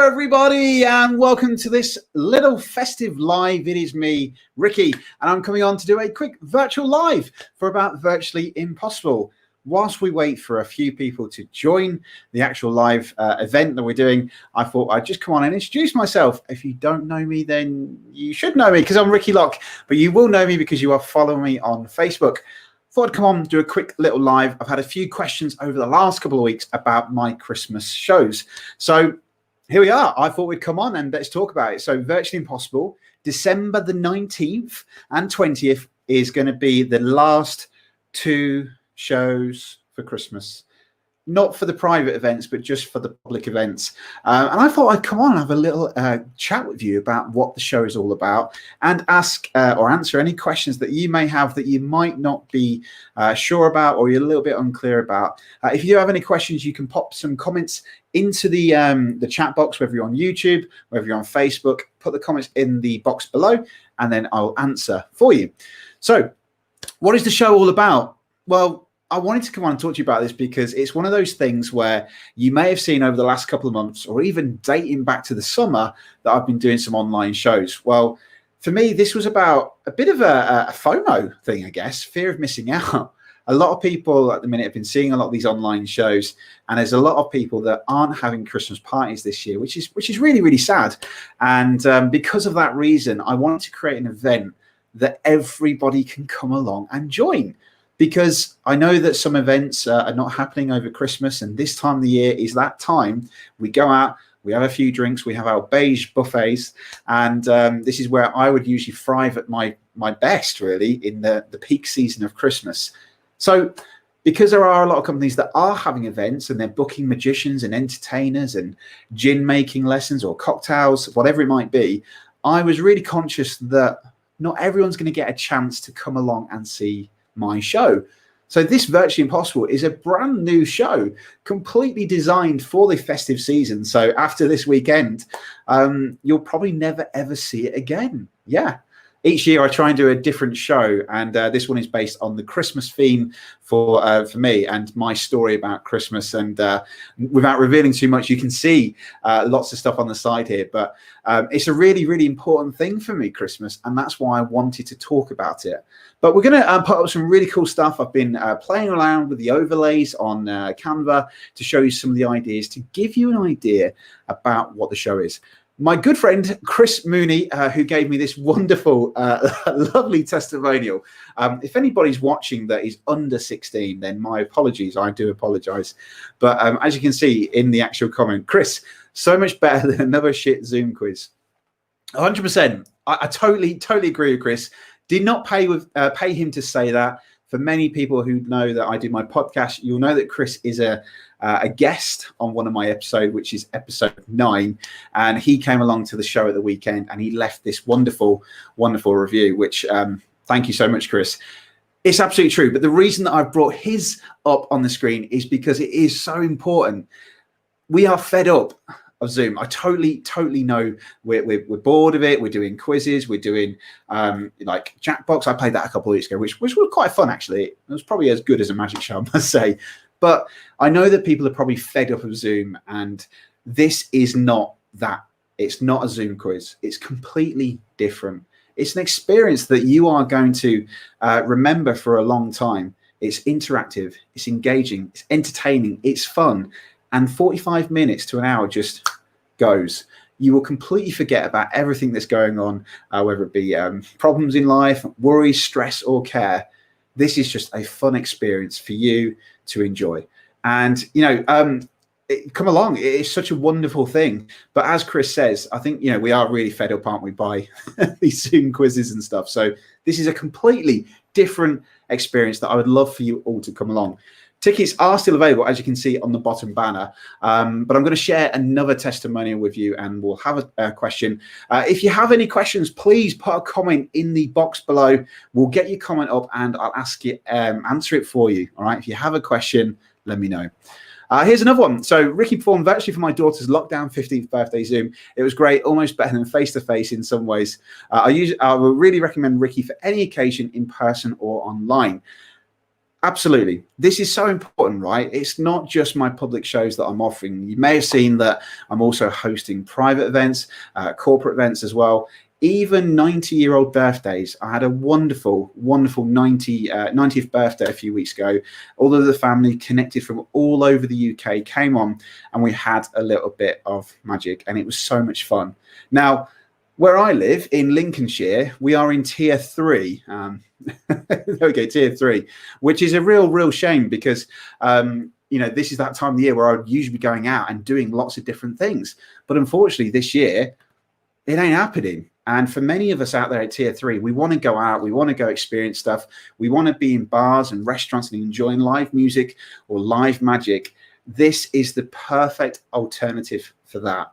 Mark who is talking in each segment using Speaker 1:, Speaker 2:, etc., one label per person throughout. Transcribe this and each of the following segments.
Speaker 1: everybody, and welcome to this little festive live. It is me, Ricky, and I'm coming on to do a quick virtual live for about Virtually Impossible. Whilst we wait for a few people to join the actual live event that we're doing, I thought I'd just come on and introduce myself. If you don't know me, then you should know me because I'm Ricky Locke, but you will know me because you are following me on Facebook. Thought I'd come on, do a quick little live. I've had a few questions over the last couple of weeks about my Christmas shows. So here we are. I thought we'd come on and let's talk about it. So Virtually Impossible, December the 19th and 20th is going to be the last two shows for Christmas. Not for the private events, but just for the public events. And I thought I'd come on and have a little chat with you about what the show is all about and ask or answer any questions that you may have that you might not be sure about or you're a little bit unclear about. If you do have any questions, you can pop some comments into the chat box, whether you're on YouTube, whether you're on Facebook. Put the comments in the box below and then I'll answer for you. So what is the show all about? Well, I wanted to come on and talk to you about this because it's one of those things where you may have seen over the last couple of months or even dating back to the summer that I've been doing some online shows. Well, for me, this was about a bit of a FOMO thing, I guess, fear of missing out. A lot of people at the minute have been seeing a lot of these online shows, and there's a lot of people that aren't having Christmas parties this year, which is really, really sad. And because of that reason, I wanted to create an event that everybody can come along and join. Because I know that some events are not happening over Christmas, and this time of the year is that time. We go out, we have a few drinks, we have our beige buffets, and this is where I would usually thrive at my best, really, in the peak season of Christmas. So because there are a lot of companies that are having events and they're booking magicians and entertainers and gin making lessons or cocktails, whatever it might be, I was really conscious that not everyone's going to get a chance to come along and see my show. So this Virtually Impossible is a brand new show, completely designed for the festive season. So after this weekend, you'll probably never ever see it again. Yeah. Each year I try and do a different show, and this one is based on the Christmas theme for me and my story about Christmas. And without revealing too much, you can see lots of stuff on the side here. But it's a really, really important thing for me, Christmas, and that's why I wanted to talk about it. But we're going to put up some really cool stuff. I've been playing around with the overlays on Canva to show you some of the ideas to give you an idea about what the show is. My good friend, Chris Mooney, who gave me this wonderful, lovely testimonial. If anybody's watching that is under 16, then my apologies. I do apologize. But as you can see in the actual comment, Chris, so much better than another shit Zoom quiz. 100%. I totally agree with Chris. Did not pay him to say that. For many people who know that I do my podcast, you'll know that Chris is a guest on one of my episodes, which is episode 9. And he came along to the show at the weekend and he left this wonderful, wonderful review, which thank you so much, Chris. It's absolutely true. But the reason that I've brought his up on the screen is because it is so important. We are fed up of Zoom. I totally know we're bored of it. We're doing quizzes. We're doing like Jackbox. I played that a couple of weeks ago, which was quite fun, actually. It was probably as good as a magic show, I must say. But I know that people are probably fed up of Zoom, and this is not that. It's not a Zoom quiz. It's completely different. It's an experience that you are going to remember for a long time. It's interactive. It's engaging. It's entertaining. It's fun. And 45 minutes to an hour just goes. You will completely forget about everything that's going on, whether it be problems in life, worry, stress, or care. This is just a fun experience for you to enjoy. And, you know, come along. It is such a wonderful thing. But as Chris says, I think, you know, we are really fed up, aren't we, by these Zoom quizzes and stuff. So this is a completely different experience that I would love for you all to come along. Tickets are still available, as you can see on the bottom banner. But I'm going to share another testimonial with you, and we'll have a question. If you have any questions, please put a comment in the box below. We'll get your comment up, and I'll ask you, answer it for you. All right. If you have a question, let me know. Here's another one. So Ricky performed virtually for my daughter's lockdown 15th birthday Zoom. It was great, almost better than face-to-face in some ways. I would really recommend Ricky for any occasion in person or online. Absolutely. This is so important, right? It's not just my public shows that I'm offering. You may have seen that I'm also hosting private events, corporate events as well, even 90-year-old birthdays. I had a wonderful, wonderful 90th birthday a few weeks ago. All of the family connected from all over the UK came on, and we had a little bit of magic, and it was so much fun. Now, where I live in Lincolnshire, we are in tier 3. There we go, tier 3, which is a real shame because, this is that time of the year where I'd usually be going out and doing lots of different things. But unfortunately, this year, it ain't happening. And for many of us out there at tier 3, we want to go out, we want to go experience stuff. We want to be in bars and restaurants and enjoying live music or live magic. This is the perfect alternative for that.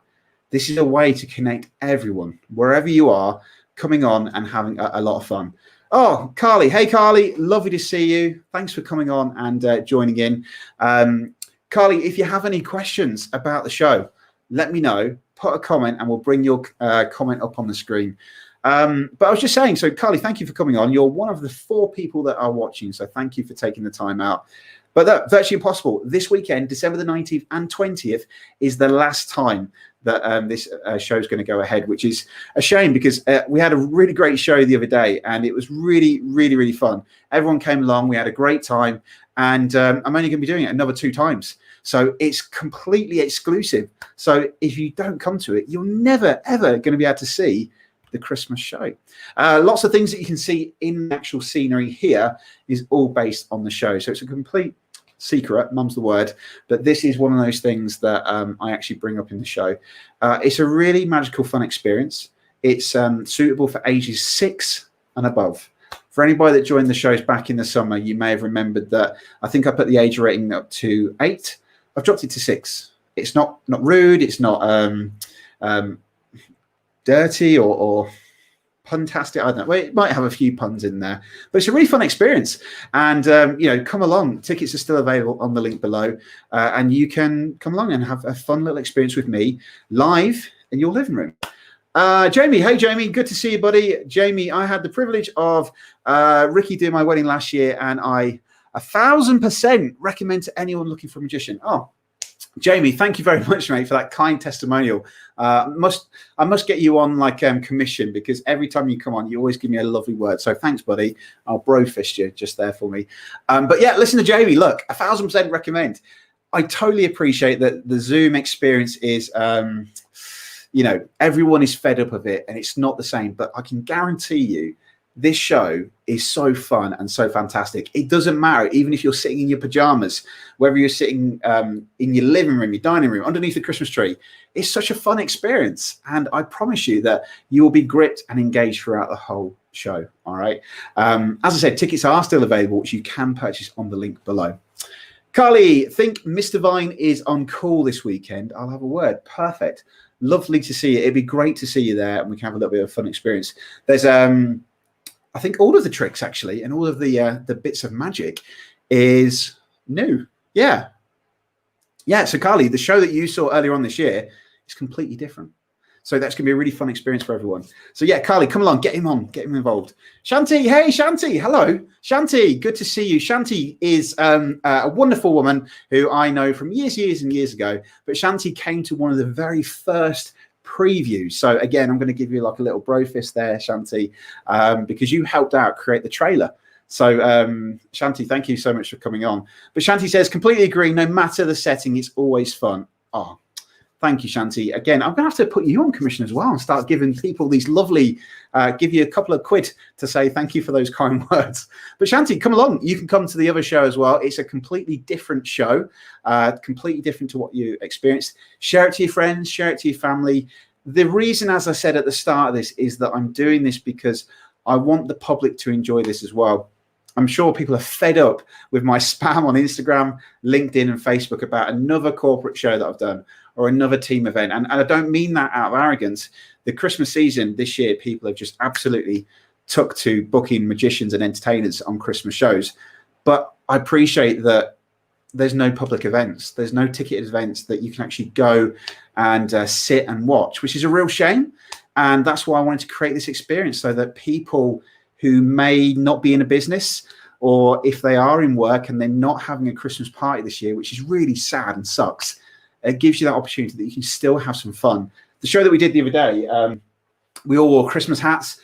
Speaker 1: This is a way to connect everyone, wherever you are, coming on and having a lot of fun. Oh, Carly. Hey, Carly. Lovely to see you. Thanks for coming on and joining in. Carly, if you have any questions about the show, let me know. Put a comment and we'll bring your comment up on the screen. But I was just saying, so Carly, thank you for coming on. You're one of the 4 people that are watching, so thank you for taking the time out. But that's Virtually Impossible this weekend, December the 19th and 20th, is the last time that this show is going to go ahead, which is a shame because we had a really great show the other day and it was really fun. Everyone came along, we had a great time, and I'm only going to be doing it another 2 times. So it's completely exclusive. So if you don't come to it, you're never, ever going to be able to see the Christmas show. Lots of things that you can see in the actual scenery here is all based on the show. So it's a complete secret, mum's the word, but this is one of those things that I actually bring up in the show. It's a really magical, fun experience. It's suitable for ages 6 and above. For anybody that joined the shows back in the summer, you may have remembered that I think I put the age rating up to 8. I've dropped it to 6. It's not rude. It's not dirty or puntastic. I don't know. Well, it might have a few puns in there, but it's a really fun experience. And come along. Tickets are still available on the link below, and you can come along and have a fun little experience with me live in your living room. Jamie, hey Jamie, good to see you, buddy. Jamie, I had the privilege of Ricky doing my wedding last year, and I 1,000% recommend to anyone looking for a magician. Oh, Jamie, thank you very much, mate, for that kind testimonial. I must get you on like commission, because every time you come on, you always give me a lovely word. So thanks, buddy. I'll bro fist you just there for me. But yeah, listen to Jamie. Look, 1,000% recommend. I totally appreciate that the Zoom experience is, everyone is fed up of it and it's not the same. But I can guarantee you, this show is so fun and so fantastic. It doesn't matter, even if you're sitting in your pajamas, whether you're sitting in your living room, your dining room, underneath the Christmas tree. It's such a fun experience. And I promise you that you will be gripped and engaged throughout the whole show. All right. As I said, tickets are still available, which you can purchase on the link below. Carly, think Mr. Vine is on call this weekend. I'll have a word. Perfect. Lovely to see you. It'd be great to see you there, and we can have a little bit of a fun experience. There's I think all of the tricks actually, and all of the bits of magic is new. Yeah. So Carly, the show that you saw earlier on this year is completely different. So that's going to be a really fun experience for everyone. So yeah, Carly, come along, get him on, get him involved. Shanti, hey Shanti, hello. Shanti, good to see you. Shanti is a wonderful woman who I know from years and years ago, but Shanti came to one of the very first preview. So again, I'm going to give you like a little bro fist there, Shanti, because you helped out create the trailer. So Shanti, thank you so much for coming on. But Shanti says, completely agree, no matter the setting, it's always fun. Oh, thank you, Shanti. Again, I'm going to have to put you on commission as well and start giving people these lovely, give you a couple of quid to say thank you for those kind words. But Shanti, come along. You can come to the other show as well. It's a completely different show, completely different to what you experienced. Share it to your friends, share it to your family. The reason, as I said at the start of this, is that I'm doing this because I want the public to enjoy this as well. I'm sure people are fed up with my spam on Instagram, LinkedIn, and Facebook about another corporate show that I've done or another team event. And I don't mean that out of arrogance. The Christmas season this year, people have just absolutely took to booking magicians and entertainers on Christmas shows. But I appreciate that there's no public events. There's no ticketed events that you can actually go and sit and watch, which is a real shame. And that's why I wanted to create this experience, so that people who may not be in a business or if they are in work and they're not having a Christmas party this year, which is really sad and sucks, it gives you that opportunity that you can still have some fun. The show that we did the other day, we all wore Christmas hats.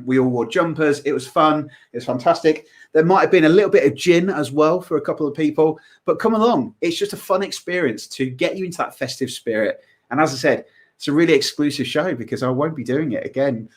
Speaker 1: We all wore jumpers. It was fun. It was fantastic. There might have been a little bit of gin as well for a couple of people, but come along. It's just a fun experience to get you into that festive spirit. And as I said, it's a really exclusive show because I won't be doing it again.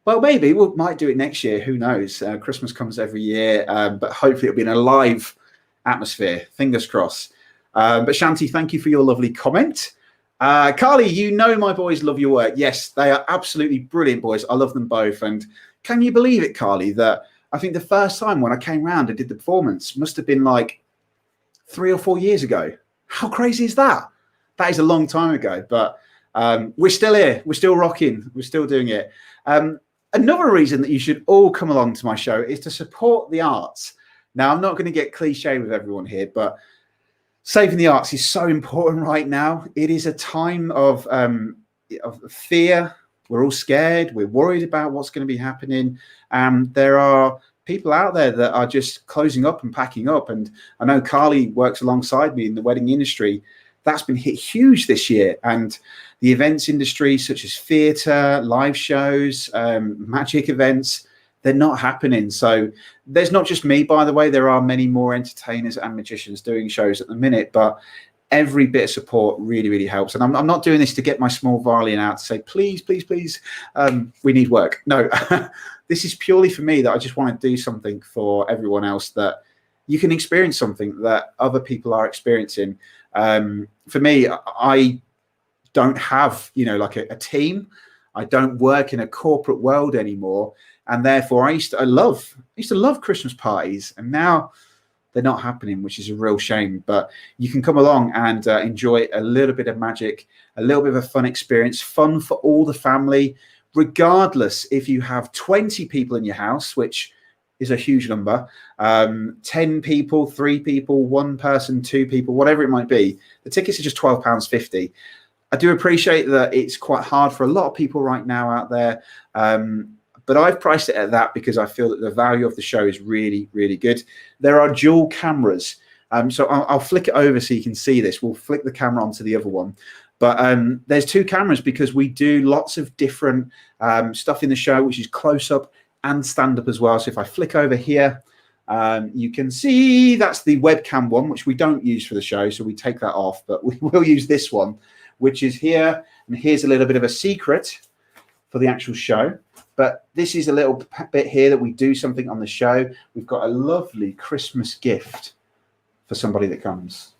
Speaker 1: Well, maybe we might do it next year. Who knows? Christmas comes every year, but hopefully it'll be in a live atmosphere. Fingers crossed. But Shanti, thank you for your lovely comment. Carly, you know my boys love your work. Yes, they are absolutely brilliant boys. I love them both. And can you believe it, Carly, that I think the first time when I came round and did the performance must have been like 3 or 4 years ago. How crazy is that? That is a long time ago, but we're still here. We're still rocking. We're still doing it. Another reason that you should all come along to my show is to support the arts. Now, I'm not going to get cliche with everyone here, but saving the arts is so important right now. It is a time of fear. We're all scared. We're worried about what's going to be happening. There are people out there that are just closing up and packing up. And I know Carly works alongside me in the wedding industry. That's been hit huge this year. And the events industry, such as theatre, live shows, magic events, they're not happening. So there's not just me, by the way. There are many more entertainers and magicians doing shows at the minute, but every bit of support really, really helps. And I'm not doing this to get my small violin out to say, please, please, please, we need work. No, this is purely for me, that I just want to do something for everyone else, that you can experience something that other people are experiencing. For me, I don't have, like a team. I don't work in a corporate world anymore. And therefore I used to love Christmas parties, and now they're not happening, which is a real shame. But you can come along and enjoy a little bit of magic, a little bit of a fun experience, fun for all the family, regardless if you have 20 people in your house, which is a huge number, 10 people, 3 people, 1 person, 2 people, whatever it might be. The tickets are just £12.50. I do appreciate that it's quite hard for a lot of people right now out there. But I've priced it at that because I feel that the value of the show is really, really good. There are dual cameras. So I'll flick it over so you can see this. We'll flick the camera onto the other one. But there's 2 cameras because we do lots of different stuff in the show, which is close up and stand up as well. So if I flick over here, you can see that's the webcam one, which we don't use for the show. So we take that off, but we will use this one, which is here. And here's a little bit of a secret for the actual show. But this is a little bit here that we do something on the show. We've got a lovely Christmas gift for somebody that comes,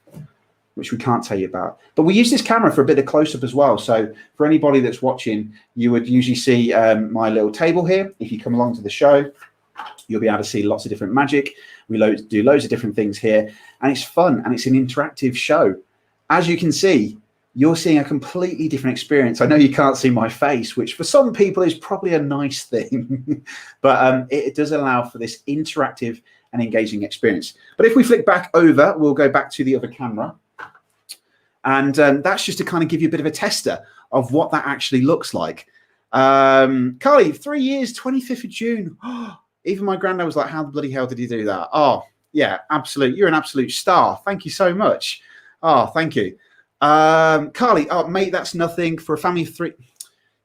Speaker 1: which we can't tell you about. But we use this camera for a bit of close-up as well. So for anybody that's watching, you would usually see my little table here. If you come along to the show, you'll be able to see lots of different magic. We do loads of different things here. And it's fun, and it's an interactive show. As you can see, you're seeing a completely different experience. I know you can't see my face, which for some people is probably a nice thing, but it does allow for this interactive and engaging experience. But if we flick back over, we'll go back to the other camera. And that's just to kind of give you a bit of a tester of what that actually looks like. Carly, 3 years, 25th of June. Even my granddad was like, how the bloody hell did you do that? Oh, yeah, absolute. You're an absolute star. Thank you so much. Oh, thank you. Carly, oh mate, that's nothing for a family of 3.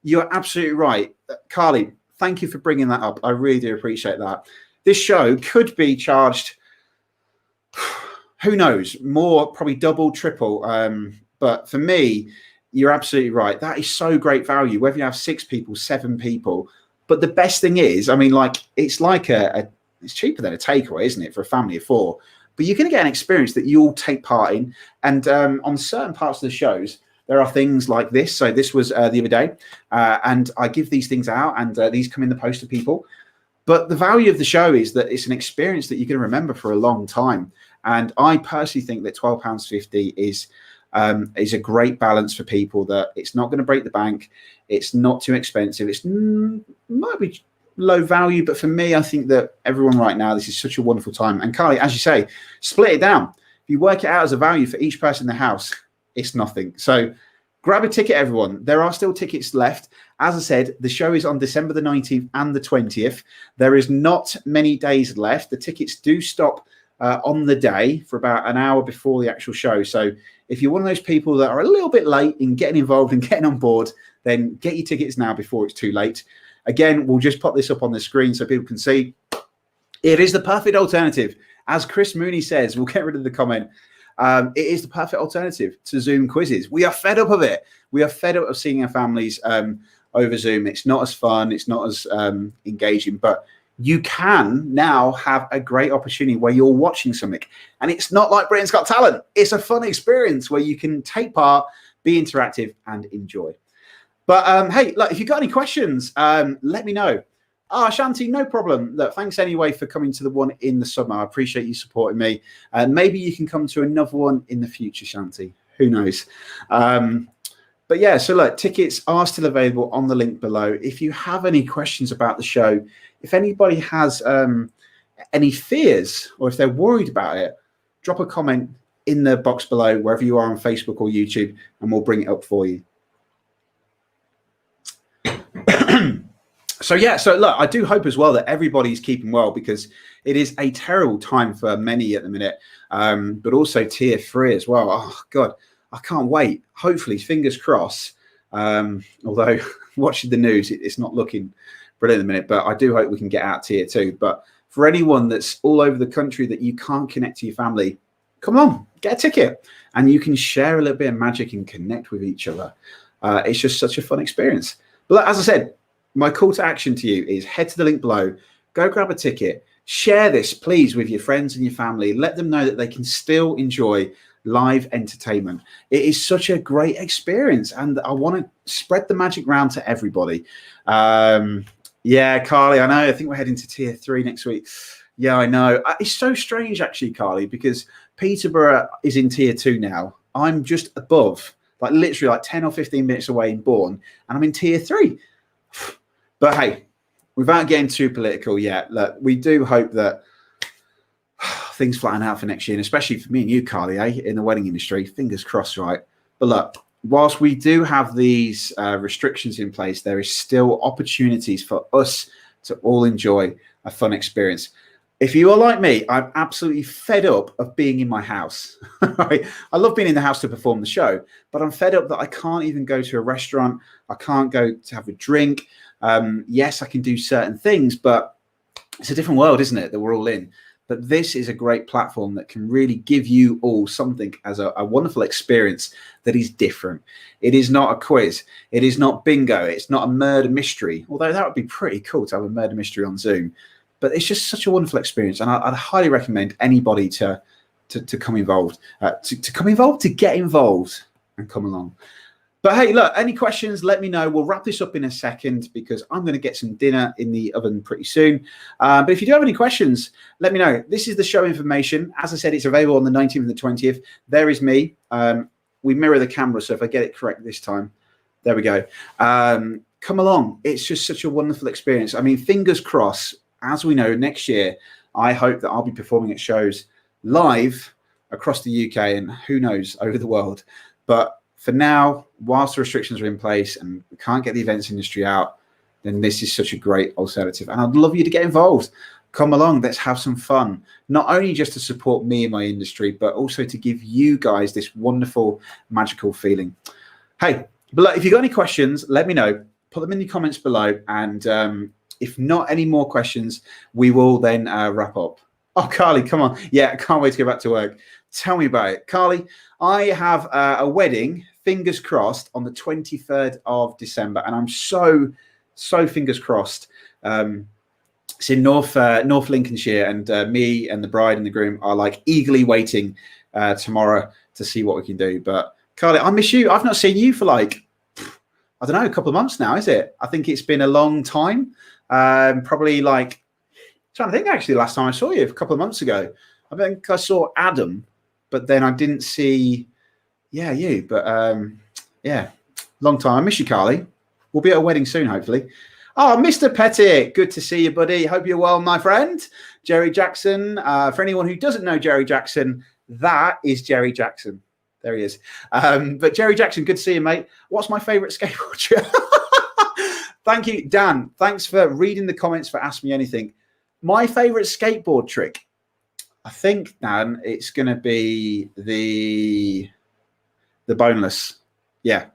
Speaker 1: You're absolutely right. Carly, thank you for bringing that up. I really do appreciate that. This show could be charged, who knows, more, probably double, triple. But for me, you're absolutely right. That is so great value, whether you have 6 people, 7 people. But the best thing is, I mean, like, it's like it's cheaper than a takeaway, isn't it, for a family of 4? But you're going to get an experience that you'll take part in. And on certain parts of the shows, there are things like this. So this was the other day. And I give these things out, and these come in the post to people. But the value of the show is that it's an experience that you can remember for a long time. And I personally think that £12.50 is a great balance for people, that it's not going to break the bank. It's not too expensive. It's might be low value, but for me, I think that everyone right now, this is such a wonderful time. And Carly, as you say, split it down. If you work it out as a value for each person in the house, it's nothing. So grab a ticket, everyone. There are still tickets left. As I said, the show is on December the 19th and the 20th. There is not many days left. The tickets do stop on the day for about an hour before the actual show. So if you're one of those people that are a little bit late in getting involved and getting on board, then get your tickets now before it's too late. Again, we'll just pop this up on the screen so people can see. It is the perfect alternative. As Chris Mooney says, we'll get rid of the comment. It is the perfect alternative to Zoom quizzes. We are fed up of it. We are fed up of seeing our families over Zoom. It's not as fun. It's not as engaging. But you can now have a great opportunity where you're watching something. And it's not like Britain's Got Talent. It's a fun experience where you can take part, be interactive, and enjoy. But hey, look, if you've got any questions, let me know. Shanti, no problem. Look, thanks anyway for coming to the one in the summer. I appreciate you supporting me. Maybe you can come to another one in the future, Shanti. Who knows? But yeah, so look, tickets are still available on the link below. If you have any questions about the show, if anybody has any fears or if they're worried about it, drop a comment in the box below, wherever you are on Facebook or YouTube, and we'll bring it up for you. So yeah, so look, I do hope as well that everybody's keeping well, because it is a terrible time for many at the minute, but also tier 3 as well. Oh God, I can't wait. Hopefully, fingers crossed. Although watching the news, it's not looking brilliant at the minute, but I do hope we can get out tier 2. But for anyone that's all over the country that you can't connect to your family, come on, get a ticket, and you can share a little bit of magic and connect with each other. It's just such a fun experience. But as I said, my call to action to you is head to the link below, go grab a ticket, share this, please, with your friends and your family. Let them know that they can still enjoy live entertainment. It is such a great experience, and I want to spread the magic round to everybody. Yeah, Carly, I know. I think we're heading to tier 3 next week. Yeah, I know. It's so strange, actually, Carly, because Peterborough is in tier 2 now. I'm just above, like literally like 10 or 15 minutes away in Bourne, and I'm in tier 3. But hey, without getting too political yet, look, we do hope that things flatten out for next year, and especially for me and you, Carly, in the wedding industry. Fingers crossed, right? But look, whilst we do have these restrictions in place, there is still opportunities for us to all enjoy a fun experience. If you are like me, I'm absolutely fed up of being in my house. Right? I love being in the house to perform the show, but I'm fed up that I can't even go to a restaurant. I can't go to have a drink. Yes, I can do certain things, but it's a different world, isn't it, that we're all in? But this is a great platform that can really give you all something as a wonderful experience that is different. It is not a quiz. It is not bingo. It's not a murder mystery, although that would be pretty cool to have a murder mystery on Zoom. But it's just such a wonderful experience, and I'd highly recommend anybody to come involved, to get involved and come along. But hey, look, any questions, let me know. We'll wrap this up in a second because I'm going to get some dinner in the oven pretty soon. But if you do have any questions, let me know. This is the show information. As I said, it's available on the 19th and the 20th. There is me. We mirror the camera, so if I get it correct this time, there we go. Come along. It's just such a wonderful experience. I mean, fingers crossed, as we know, next year, I hope that I'll be performing at shows live across the UK and who knows, over the world. But for now, whilst the restrictions are in place and we can't get the events industry out, then this is such a great alternative. And I'd love you to get involved. Come along, let's have some fun. Not only just to support me in my industry, but also to give you guys this wonderful, magical feeling. Hey, but if you've got any questions, let me know. Put them in the comments below. And if not any more questions, we will then wrap up. Oh, Carly, come on. Yeah, I can't wait to go back to work. Tell me about it. Carly, I have a wedding, fingers crossed, on the 23rd of December. And I'm so fingers crossed. It's in North Lincolnshire, and me and the bride and the groom are like eagerly waiting tomorrow to see what we can do. But Carly, I miss you. I've not seen you for like, I don't know, a couple of months now, is it? I think it's been a long time. Probably like, trying to think actually, last time I saw you a couple of months ago. I think I saw Adam, but then I didn't see, you. But yeah, long time. I miss you, Carly. We'll be at a wedding soon, hopefully. Oh, Mr. Pettit, good to see you, buddy. Hope you're well, my friend. Jerry Jackson. For anyone who doesn't know Jerry Jackson, that is Jerry Jackson. There he is. But Jerry Jackson, good to see you, mate. What's my favourite skateboard? Thank you, Dan. Thanks for reading the comments for Ask Me Anything. My favorite skateboard trick, I think, Dan, it's going to be the boneless. Yeah.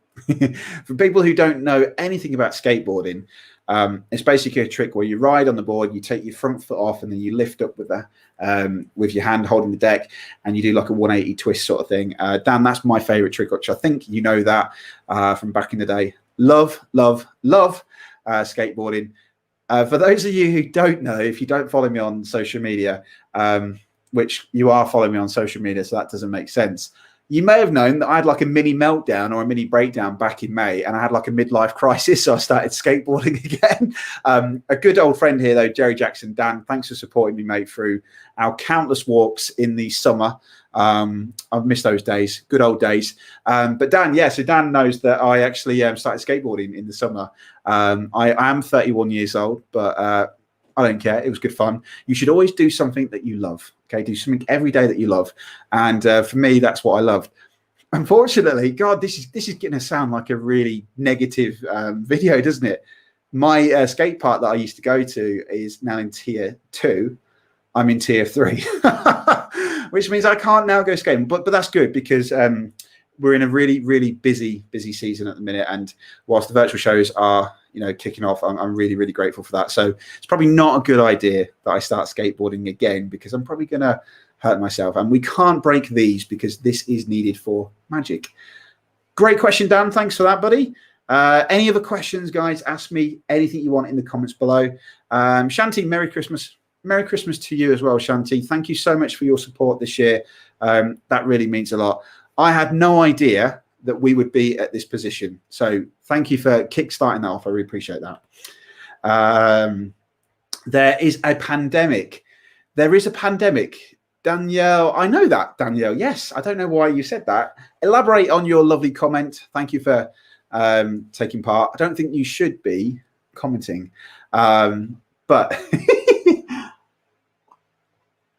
Speaker 1: For people who don't know anything about skateboarding, it's basically a trick where you ride on the board, you take your front foot off, and then you lift up with your hand holding the deck, and you do like a 180 twist sort of thing. Dan, that's my favorite trick, which I think you know that from back in the day. Love skateboarding. For those of you who don't know, if you don't follow me on social media, which you are following me on social media, so that doesn't make sense. You may have known that I had like a mini meltdown or a mini breakdown back in May, and I had like a midlife crisis, so I started skateboarding again. A good old friend here, though, Jerry Jackson. Dan, thanks for supporting me, mate, through our countless walks in the summer. I've missed those days, good old days. But Dan, yeah, so Dan knows that I actually started skateboarding in the summer. I am 31 years old, but I don't care. It was good fun. You should always do something that you love. Okay, do something every day that you love. And for me, that's what I loved. Unfortunately, God, this is going to sound like a really negative video, doesn't it? My skate park that I used to go to is now in tier 2. I'm in tier 3, which means I can't now go skating. But that's good, because we're in a really, really busy season at the minute. And whilst the virtual shows are, kicking off, I'm really, really grateful for that. So it's probably not a good idea that I start skateboarding again, because I'm probably going to hurt myself. And we can't break these, because this is needed for magic. Great question, Dan. Thanks for that, buddy. Any other questions, guys? Ask me anything you want in the comments below. Shanti, Merry Christmas. Merry Christmas to you as well, Shanti. Thank you so much for your support this year. That really means a lot. I had no idea that we would be at this position. So thank you for kickstarting that off. I really appreciate that. There is a pandemic. There is a pandemic. Danielle, I know that, Danielle. Yes, I don't know why you said that. Elaborate on your lovely comment. Thank you for taking part. I don't think you should be commenting. But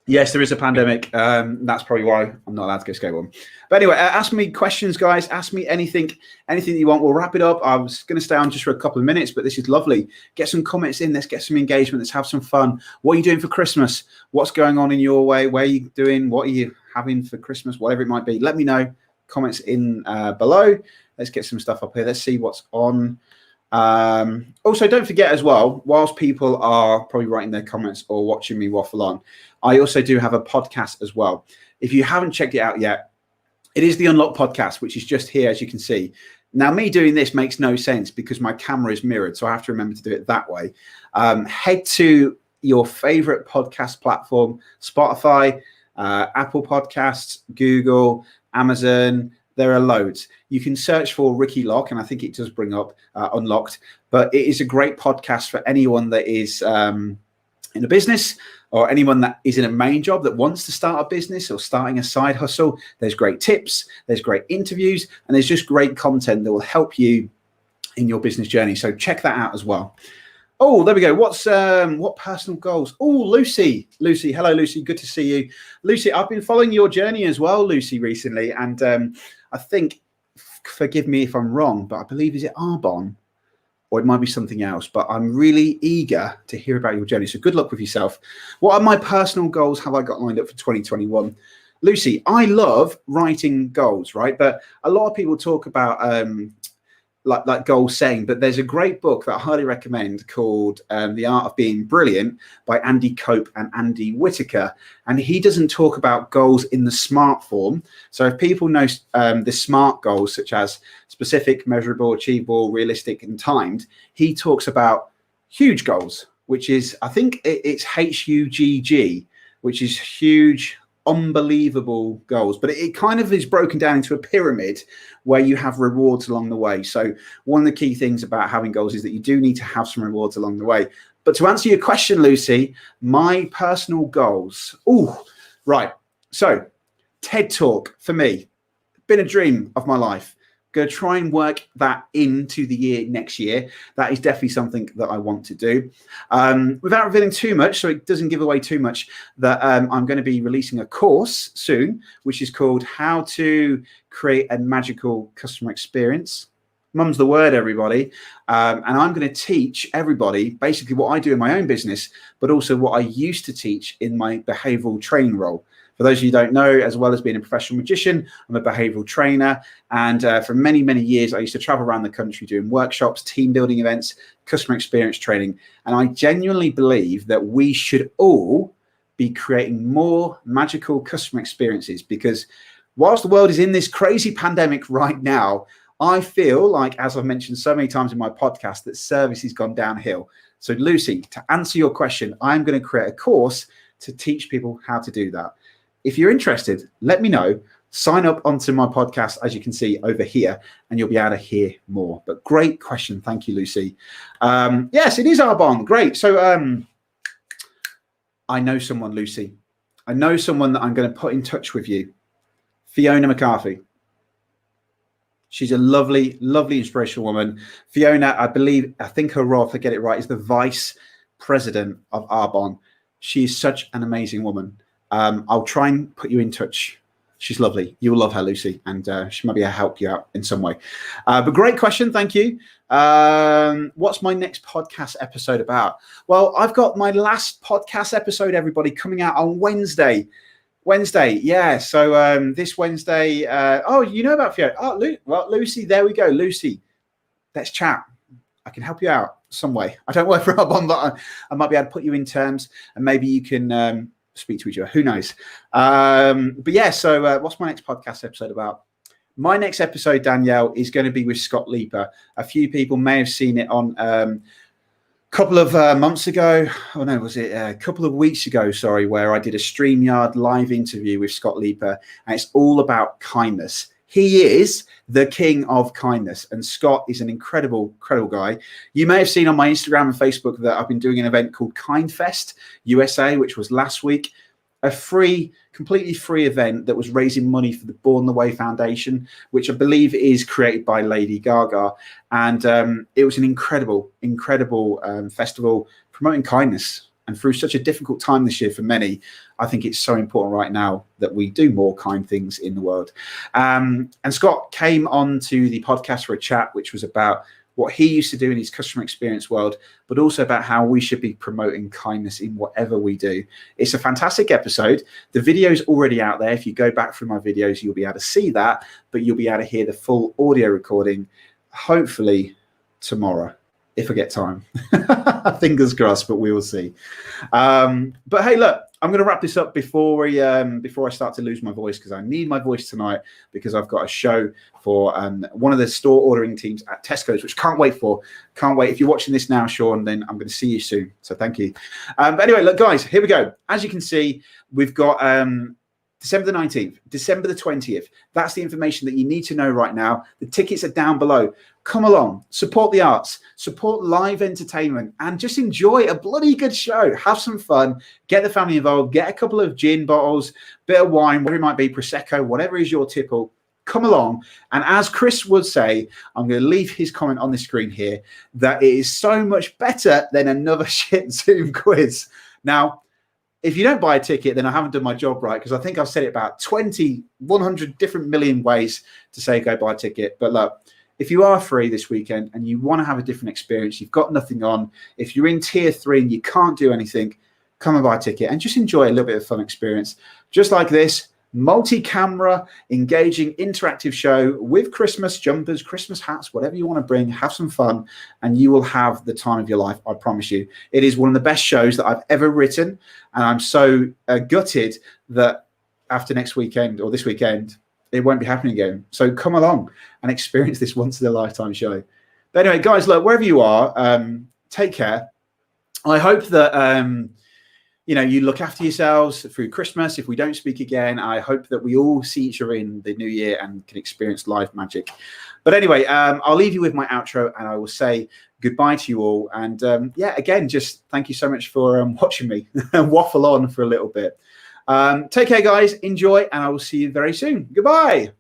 Speaker 1: yes, there is a pandemic. That's probably why I'm not allowed to go skateboarding. But anyway, ask me questions, guys. Ask me anything that you want. We'll wrap it up. I was going to stay on just for a couple of minutes, but this is lovely. Get some comments in. Let's get some engagement. Let's have some fun. What are you doing for Christmas? What's going on in your way? Where are you doing? What are you having for Christmas? Whatever it might be. Let me know. Comments in below. Let's get some stuff up here. Let's see what's on. Also, don't forget as well, whilst people are probably writing their comments or watching me waffle on, I also do have a podcast as well. If you haven't checked it out yet, it is the Unlock podcast, which is just here, as you can see. Now, me doing this makes no sense because my camera is mirrored, so I have to remember to do it that way. Head to your favorite podcast platform, Spotify, Apple Podcasts, Google, Amazon. There are loads. You can search for Ricky Lock, and I think it does bring up Unlocked. But it is a great podcast for anyone that is in a business, or anyone that is in a main job that wants to start a business or starting a side hustle. There's great tips, there's great interviews, and there's just great content that will help you in your business journey. So check that out as well. Oh, there we go. What personal goals? Oh, Lucy. Hello, Lucy. Good to see you. Lucy, I've been following your journey as well, Lucy, recently. And I think, forgive me if I'm wrong, but I believe, is it Arbonne? Or it might be something else, but I'm really eager to hear about your journey. So good luck with yourself. What are my personal goals have I got lined up for 2021? Lucy, I love writing goals, right? But a lot of people talk about like goal setting, but there's a great book that I highly recommend called The Art of Being Brilliant by Andy Cope and Andy Whitaker. And he doesn't talk about goals in the SMART form. So if people know the SMART goals, such as specific, measurable, achievable, realistic, and timed, he talks about huge goals, which is, I think it's HUGG, which is huge, unbelievable goals. But it kind of is broken down into a pyramid where you have rewards along the way. So one of the key things about having goals is that you do need to have some rewards along the way. But to answer your question, Lucy, my personal goals. Oh, right. So TED Talk for me, been a dream of my life. Going to try and work that into the year next year. That is definitely something that I want to do. Without revealing too much, so it doesn't give away too much, that I'm going to be releasing a course soon, which is called How to Create a Magical Customer Experience. Mum's the word, everybody. And I'm going to teach everybody basically what I do in my own business, but also what I used to teach in my behavioral training role. For those of you who don't know, as well as being a professional magician, I'm a behavioral trainer. And for many, many years, I used to travel around the country doing workshops, team building events, customer experience training. And I genuinely believe that we should all be creating more magical customer experiences, because whilst the world is in this crazy pandemic right now, I feel like, as I've mentioned so many times in my podcast, that service has gone downhill. So Lucy, to answer your question, I'm going to create a course to teach people how to do that. If you're interested, let me know. Sign up onto my podcast, as you can see over here, and you'll be able to hear more. But great question. Thank you, Lucy. Yes, it is Arbonne. Great. So I know someone, Lucy. I know someone that I'm going to put in touch with you. Fiona McCarthy. She's a lovely, lovely, inspirational woman. Fiona, I think her role, if I get it right, is the vice president of Arbonne. She's such an amazing woman. I'll try and put you in touch. She's lovely. You'll love her, Lucy, and she might be able to help you out in some way. But great question. Thank you. What's my next podcast episode about? Well, I've got my last podcast episode, everybody, coming out on Wednesday. Yeah. So this Wednesday. Oh, you know about Fiona? Oh, Lucy. There we go, Lucy. Let's chat. I can help you out some way. I don't work for Arbonne, but I might be able to put you in terms, and maybe you can speak to each other. Who knows? But yeah. So what's my next podcast episode about? My next episode, Danielle, is going to be with Scott Leaper. A few people may have seen it on couple of months ago, oh no, was it a couple of weeks ago, sorry, where I did a StreamYard live interview with Scott Leaper, and it's all about kindness. He is the king of kindness, and Scott is an incredible guy. You may have seen on my Instagram and Facebook that I've been doing an event called KindFest USA, which was last week. A completely free event that was raising money for the Born the Way Foundation, which I believe is created by Lady Gaga. And it was an incredible festival promoting kindness. And through such a difficult time this year for many, I think it's so important right now that we do more kind things in the world. And Scott came on to the podcast for a chat, which was about what he used to do in his customer experience world, but also about how we should be promoting kindness in whatever we do. It's a fantastic episode. The video is already out there. If you go back through my videos, you'll be able to see that, but you'll be able to hear the full audio recording, hopefully tomorrow, if I get time. Fingers crossed, but we will see. But hey, look, I'm going to wrap this up before I start to lose my voice, because I need my voice tonight, because I've got a show for one of the store ordering teams at Tesco's, which can't wait. If you're watching this now, Sean, then I'm going to see you soon. So thank you. But anyway, look, guys, here we go. As you can see, we've got December the 19th, December the 20th. That's the information that you need to know right now. The tickets are down below. Come along, support the arts, support live entertainment, and just enjoy a bloody good show. Have some fun, get the family involved, get a couple of gin bottles, bit of wine, whatever it might be, Prosecco, whatever is your tipple. Come along. And as Chris would say, I'm going to leave his comment on the screen here, that it is so much better than another shit Zoom quiz. Now, if you don't buy a ticket, then I haven't done my job right, because I think I've said it about 100 different million ways to say go buy a ticket. But look, if you are free this weekend and you want to have a different experience, you've got nothing on, if you're in tier 3 and you can't do anything, come and buy a ticket and just enjoy a little bit of fun experience. Just like this, multi-camera, engaging, interactive show with Christmas jumpers, Christmas hats, whatever you want to bring, have some fun, and you will have the time of your life, I promise you. It is one of the best shows that I've ever written, and I'm so gutted that after next weekend, or this weekend, it won't be happening again. So come along and experience this once-in-a-lifetime show. But anyway, guys, look, wherever you are, take care. I hope that you look after yourselves through Christmas. If we don't speak again, I hope that we all see each other in the new year and can experience live magic. But anyway, I'll leave you with my outro, and I will say goodbye to you all. And again, just thank you so much for watching me waffle on for a little bit. Take care, guys. Enjoy, and I will see you very soon. Goodbye.